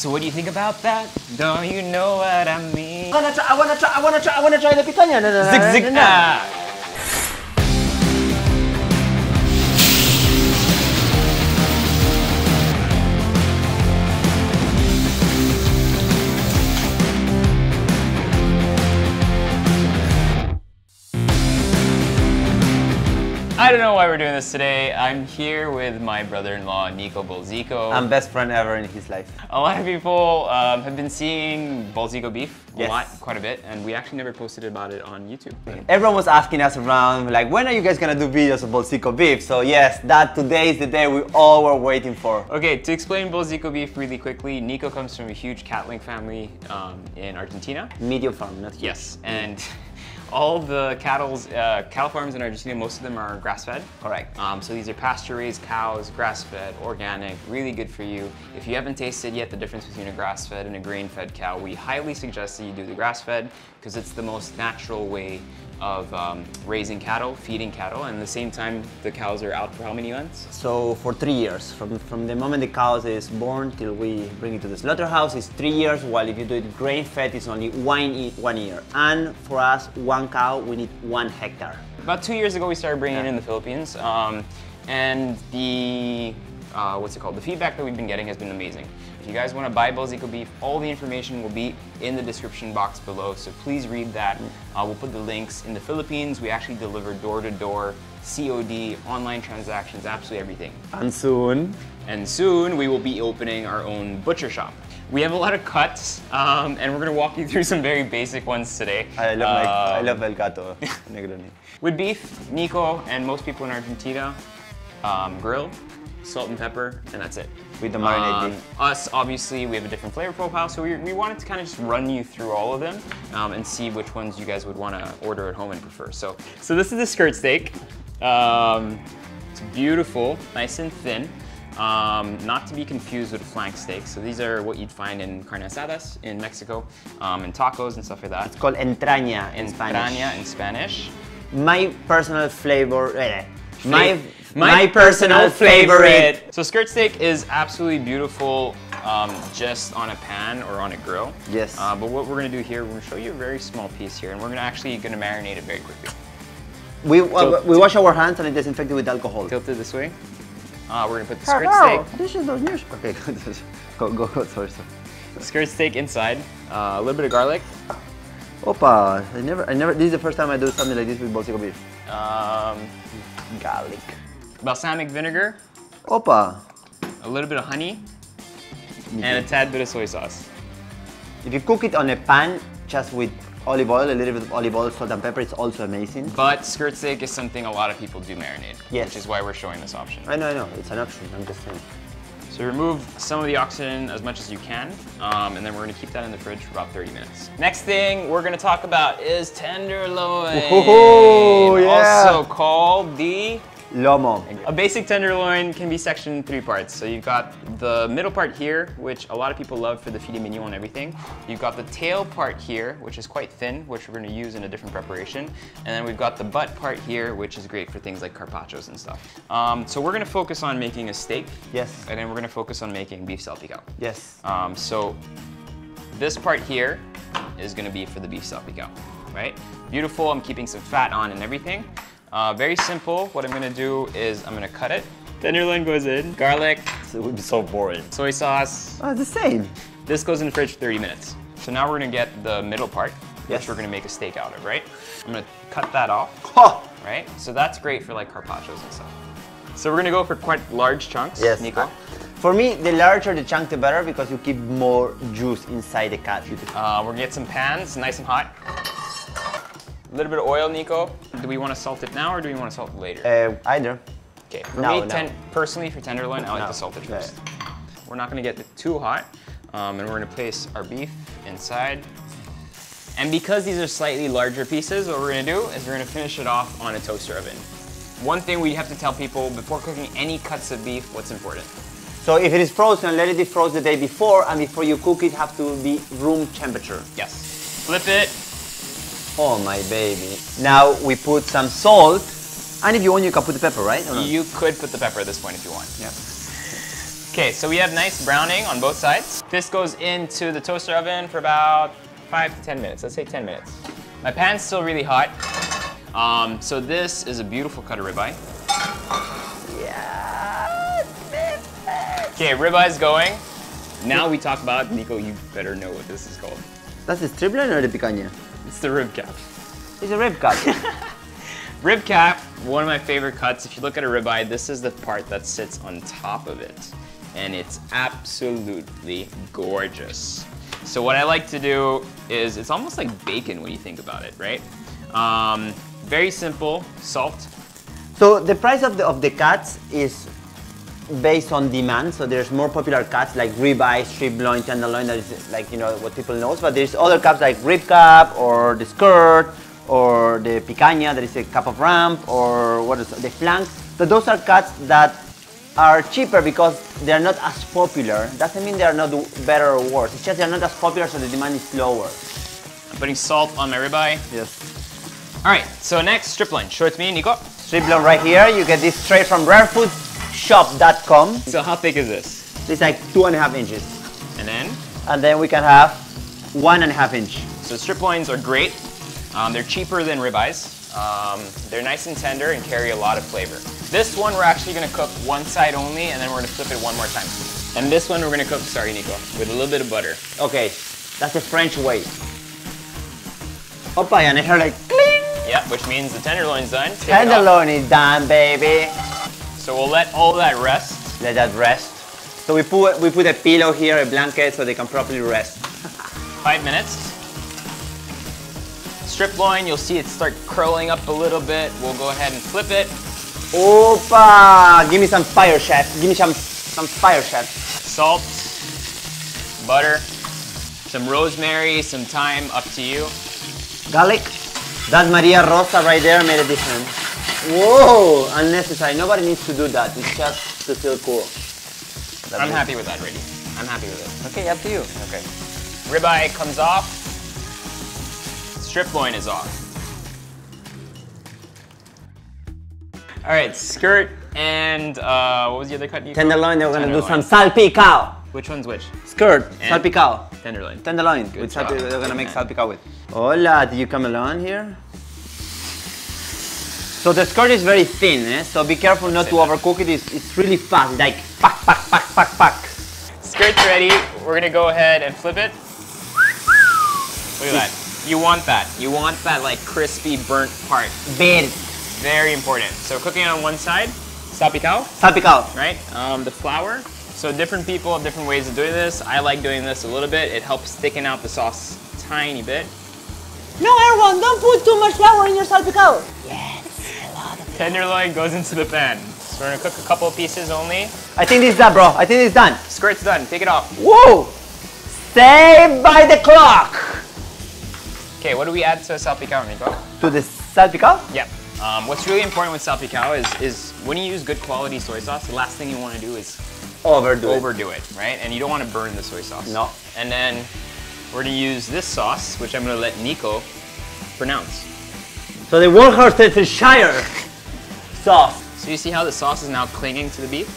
So what do you think about that? Don't you know what I mean? I wanna try the picanha. Zig zig ah! I don't know why we're doing this today. I'm here with my brother-in-law, Nico Bolzico. I'm best friend ever in his life. A lot of people have been seeing Bolzico beef a Yes. lot, quite a bit, and we actually never posted about it on YouTube. Everyone was asking us around, like, when are you guys gonna do videos of Bolzico beef? So yes, today is the day we all were waiting for. Okay, to explain Bolzico beef really quickly, Nico comes from a huge cattling family in Argentina. Medium farm, not huge. Yes, and all the cattle farms in Argentina, most of them are grass-fed. Correct. So these are pasture-raised cows, grass-fed, organic, really good for you. If you haven't tasted yet the difference between a grass-fed and a grain-fed cow, we highly suggest that you do the grass-fed because it's the most natural way of raising cattle, feeding cattle, and at the same time, the cows are out for how many months? So for 3 years, from the moment the cow is born till we bring it to the slaughterhouse, is 3 years, while if you do it grain-fed, it's only 1 year. And for us, one cow, we need 1 hectare. About 2 years ago, we started bringing it in the Philippines, and the the feedback that we've been getting has been amazing. If you guys want to buy Bolzico beef, all the information will be in the description box below, so please read that. We'll put the links. In the Philippines, we actually deliver door-to-door, COD, online transactions, absolutely everything. And soon? And soon, we will be opening our own butcher shop. We have a lot of cuts, and we're going to walk you through some very basic ones today. I love El Gato Negro. With beef, Nico and most people in Argentina grill, salt and pepper, and that's it. With the marinade. Us, obviously, we have a different flavor profile, so we wanted to kind of just run you through all of them and see which ones you guys would want to order at home and prefer. So this is the skirt steak. It's beautiful, nice and thin. Not to be confused with a flank steak. So these are what you'd find in carne asadas in Mexico, and tacos and stuff like that. It's called entraña in Spanish. Entraña in Spanish. My personal flavor, my personal favorite. So skirt steak is absolutely beautiful just on a pan or on a grill. Yes. But what we're going to do here, we're going to show you a very small piece here, and we're actually going to marinate it very quickly. We wash our hands and disinfect it with alcohol. Tilt it this way. We're going to put the skirt steak. This is those news. Okay, go, sorry. Skirt steak inside, a little bit of garlic. Opa, I never, this is the first time I do something like this with Bolzico beef. Garlic. Balsamic vinegar. Opa. A little bit of honey. And a tad bit of soy sauce. If you cook it on a pan, just with olive oil, a little bit of olive oil, salt and pepper, it's also amazing. But skirt steak is something a lot of people do marinate. Yes. Which is why we're showing this option. I know, it's an option, I'm just saying. So remove some of the oxygen as much as you can, and then we're going to keep that in the fridge for about 30 minutes. Next thing we're going to talk about is tenderloin, also called the lomo. A basic tenderloin can be sectioned in 3 parts. So you've got the middle part here, which a lot of people love for the filet mignon and everything. You've got the tail part here, which is quite thin, which we're going to use in a different preparation. And then we've got the butt part here, which is great for things like carpaccios and stuff. So we're going to focus on making a steak. Yes. And then we're going to focus on making beef salpicao. Yes. So this part here is going to be for the beef salpicao, right? Beautiful. I'm keeping some fat on and everything. Very simple. What I'm going to do is I'm going to cut it. Tenderloin goes in. Garlic. It would be so boring. Soy sauce. Oh, the same. This goes in the fridge for 30 minutes. So now we're going to get the middle part, which we're going to make a steak out of, right? I'm going to cut that off, right? So that's great for like carpaccios and stuff. So we're going to go for quite large chunks, Nico. For me, the larger the chunk, the better, because you keep more juice inside the cut. We're going to get some pans, nice and hot. A little bit of oil, Nico. Do we want to salt it now or do we want to salt it later? Either. Okay, for me, personally, for tenderloin, I like to salt it first. We're not going to get it too hot, and we're going to place our beef inside. And because these are slightly larger pieces, what we're going to do is we're going to finish it off on a toaster oven. One thing we have to tell people before cooking any cuts of beef, what's important. So if it is frozen, let it defrost the day before, and before you cook it, have to be room temperature. Yes. Flip it. Oh my baby. Now we put some salt, and if you want, you can put the pepper, right? You could put the pepper at this point if you want. Yeah. Okay, so we have nice browning on both sides. This goes into the toaster oven for about 5 to 10 minutes. Let's say 10 minutes. My pan's still really hot. So this is a beautiful cut of ribeye. Yeah. Okay, ribeye's going. Now we talk about, Nico, you better know what this is called. That's the strip loin or the picanha? It's the rib cap. It's a rib cut. Rib cap, one of my favorite cuts. If you look at a ribeye, this is the part that sits on top of it. And it's absolutely gorgeous. So what I like to do is, it's almost like bacon when you think about it, right? Very simple, salt. So the price of the cuts is based on demand. So there's more popular cuts like ribeye, strip loin, tenderloin, that is like, you know, what people knows. But there's other cuts like rib cap or the skirt or the picanha, that is a cup of rump, or what is the flank. So those are cuts that are cheaper because they're not as popular. Doesn't mean they're not better or worse. It's just they're not as popular, so the demand is lower. I'm putting salt on my ribeye. Yes. All right, so next, strip loin. Show it to me, Nico. Strip loin right here. You get this straight from rarefoodsshop.com. So how thick is this? It's like 2.5 inches. And then we can have 1.5 inch. so strip loins are great. They're cheaper than ribeyes. They're nice and tender and carry a lot of flavor. This one we're actually gonna cook one side only, and then we're gonna flip it one more time. And this one we're gonna cook, sorry Nico, with a little bit of butter. Okay, that's the French way. Opa, and I heard like cling. Yeah, which means the tenderloin's done. Take it Tenderloin is done, baby. off. So we'll let all that rest. Let that rest. So we put a pillow here, a blanket, so they can properly rest. 5 minutes. Strip loin, you'll see it start curling up a little bit. We'll go ahead and flip it. Opa! Give me some fire, chef. Give me some fire, chef. Salt, butter, some rosemary, some thyme, up to you. Garlic. That Maria Rosa right there made a difference. Whoa! Unnecessary. Nobody needs to do that. It's just to feel cool. I'm happy with that, Ricky. I'm happy with it. Okay, up to you. Okay. Ribeye comes off. Strip loin is off. All right, skirt and what was the other cut? Tenderloin, they're gonna do some Tenderloin. salpicao. Which one's which? Skirt, And? salpicao. Tenderloin. Tenderloin. Good With job. they're gonna make Good man. salpicao with. Hola, did you come along here? So the skirt is very thin, eh? So be careful not to overcook it. It's really fast, like pack, pack, pack, pack, pack. Skirt's ready. We're gonna go ahead and flip it. Look at that. You want that. You want that like crispy burnt part. Very. Very important. So cooking it on one side, salpicao, Salpicao. right? The flour. So different people have different ways of doing this. I like doing this a little bit. It helps thicken out the sauce a tiny bit. No, everyone, don't put too much flour in your salpicao. Yes, a lot of. Tenderloin goes into the pan. So we're gonna cook a couple of pieces only. I think this is done, bro. I think it's done. Skirt's done. Take it off. Whoa! Saved by the clock. Okay, what do we add to salpicao, Nico? To the salpicao? Yep. What's really important with salpicao is when you use good quality soy sauce, the last thing you want to do is overdo it, right? And you don't want to burn the soy sauce. No. And then we're going to use this sauce, which I'm going to let Nico pronounce. So the Worcestershire sauce. So you see how the sauce is now clinging to the beef?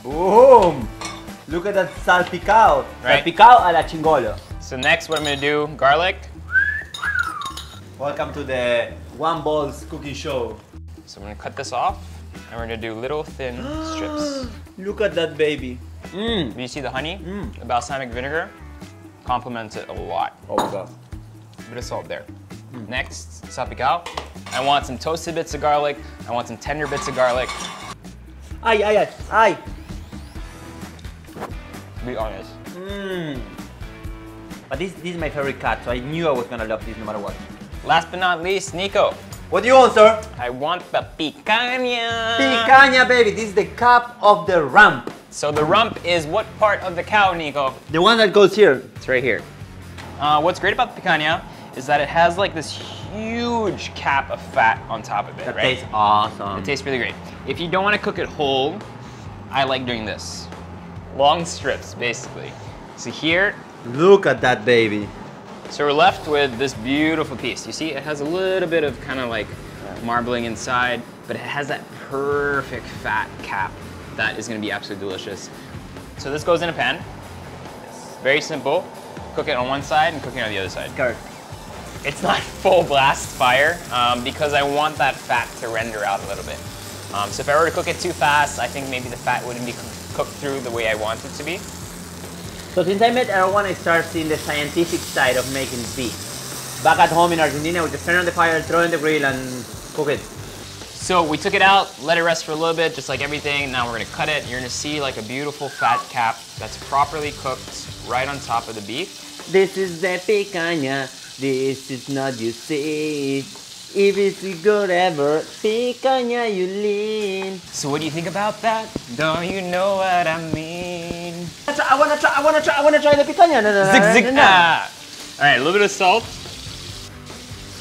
Boom! Look at that salpicao. Right. Salpicao a la chingolo. So next what I'm going to do, garlic. Welcome to the One Balls cooking show. So I'm going to cut this off and we're going to do little thin strips. Look at that baby. Do you see the honey? The balsamic vinegar complements it a lot. Oh my god. Bit of salt there. Next, salpicao. I want some toasted bits of garlic. I want some tender bits of garlic. Ay, ay, ay, ay. Be honest. But this is my favorite cut, so I knew I was gonna love this no matter what. Last but not least, Nico. What do you want, sir? I want the picanha. Picanha, baby. This is the cup of the rump. So the rump is what part of the cow, Nico? The one that goes here. It's right here. What's great about the picanha is that it has like this huge cap of fat on top of it, That right? tastes awesome. It tastes really great. If you don't want to cook it whole, I like doing this. Long strips, basically. So here, Look at that baby. so we're left with this beautiful piece. You see, it has a little bit of kind of like marbling inside, but it has that perfect fat cap that is gonna be absolutely delicious. So this goes in a pan. Very simple. Cook it on one side and cook it on the other side. Skirt. It's not full blast fire because I want that fat to render out a little bit. So if I were to cook it too fast, I think maybe the fat wouldn't be cooked through the way I want it to be. So since I met Erwan, I started seeing the scientific side of making beef. Back at home in Argentina, we just turn on the fire, throw it in the grill, and cook it. So we took it out, let it rest for a little bit, just like everything. Now we're gonna cut it. You're gonna see like a beautiful fat cap that's properly cooked right on top of the beef. This is the picanha. This is not you see. If it's good ever, picanha you lean. So what do you think about that? Don't you know what I mean? I wanna try the picanha. Zig zig ah. All right, a little bit of salt.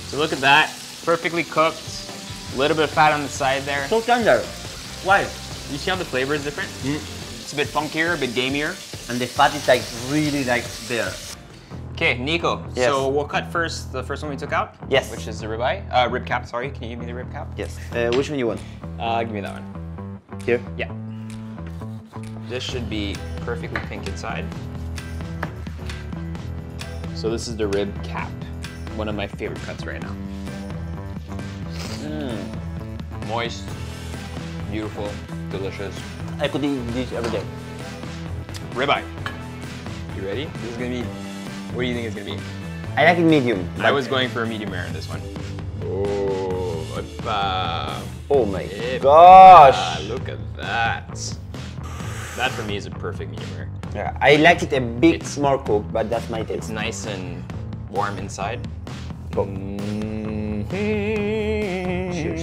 So look at that, perfectly cooked. A little bit of fat on the side there. So tender. Why? You see how the flavor is different? It's a bit funkier, a bit gamier. And the fat is like really like there. Okay, Nico. Yes. So we'll cut first the first one we took out. Yes. Which is the ribeye. Rib cap, sorry. Can you give me the rib cap? Yes. Which one you want? Give me that one. Here? Yeah. This should be perfectly pink inside. So this is the rib cap. One of my favorite cuts right now. Moist, beautiful, delicious. I could eat this every day. Ribeye. You ready? This is gonna be, what do you think it's gonna be? I like it medium. I was going for a medium rare in this one. Oh, opa. Oh my Epa. gosh. Look at that. That for me is a perfect medium rare. Yeah, I like it a bit more cooked, but that's my It's taste. nice and warm inside. Cool. Cheers.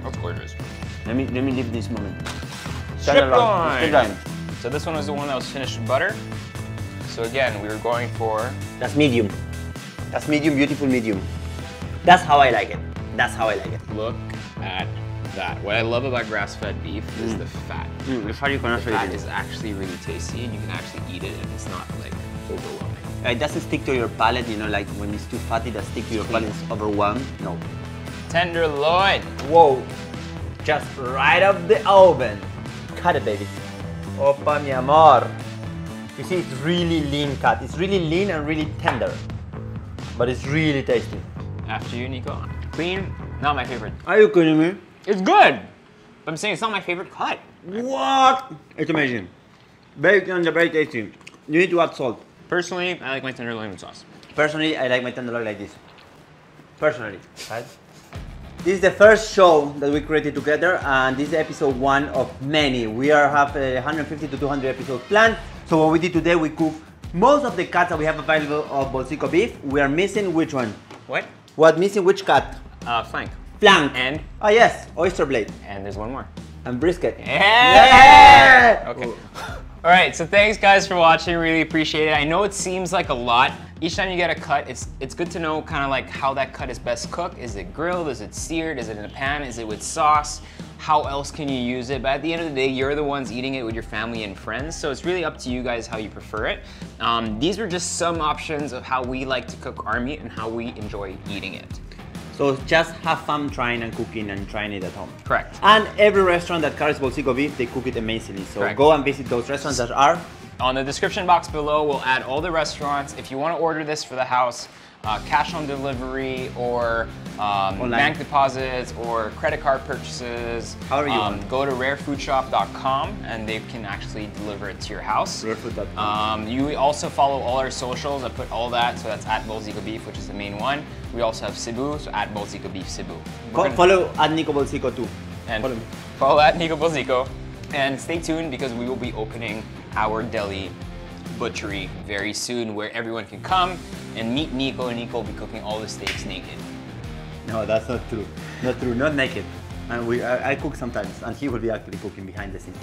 That's gorgeous. Let me leave this moment. Tenderloin. So this one was the one that was finished with butter. So again, we were going for... That's medium. That's medium, beautiful medium. That's how I like it. That's how I like it. Look at that. What I love about grass-fed beef is the fat. The fat you can The actually fat eat. is actually really tasty and you can actually eat it and it's not like overwhelming. It doesn't stick to your palate, you know, like when it's too fatty, that stick to your palate, it's overwhelmed. No. Tenderloin. Whoa. Just right off the oven. Cut it, baby. Opa, mi amor. You see, it's really lean cut. It's really lean and really tender. But it's really tasty. After you, Nico. Clean, not my favorite. Are you kidding me? It's good. But I'm saying it's not my favorite cut. What? It's amazing. Very tender, very tasty. You need to add salt. Personally, I like my tenderloin with sauce. Personally, I like my tenderloin like this. Personally. Right? This is the first show that we created together, and this is episode 1 of many. We have 150 to 200 episodes planned. So what we did today, we cooked most of the cuts that we have available of Bolzico beef. We are missing which one? What? What missing which cut? Flank. Flank. And? Oh yes, oyster blade. And there's one more. And brisket. Yeah! Okay. All right, so thanks guys for watching, really appreciate it. I know it seems like a lot. Each time you get a cut, it's good to know kind of like how that cut is best cooked. Is it grilled, is it seared, is it in a pan, is it with sauce? How else can you use it? But at the end of the day, you're the ones eating it with your family and friends, so it's really up to you guys how you prefer it. These were just some options of how we like to cook our meat and how we enjoy eating it. So just have fun trying and cooking and trying it at home. Correct. And every restaurant that carries Bolzico beef, they cook it amazingly. So Correct. go and visit those restaurants that are. On the description box below, we'll add all the restaurants. If you want to order this for the house, cash on delivery or bank deposits or credit card purchases, however you want. Go to rarefoodshop.com and they can actually deliver it to your house. Rarefood.com. You also follow all our socials. I put all that, so that's at Bolzico Beef, which is the main one. We also have Cebu, so at Bolzico Beef Cebu. Follow at Nico Bolzico too. And follow at Nico Bolzico. And stay tuned because we will be opening our deli butchery very soon where everyone can come and meet Nico, and Nico will be cooking all the steaks naked. No, that's not true. Not true, not naked. And I cook sometimes, and he will be actually cooking behind the scenes.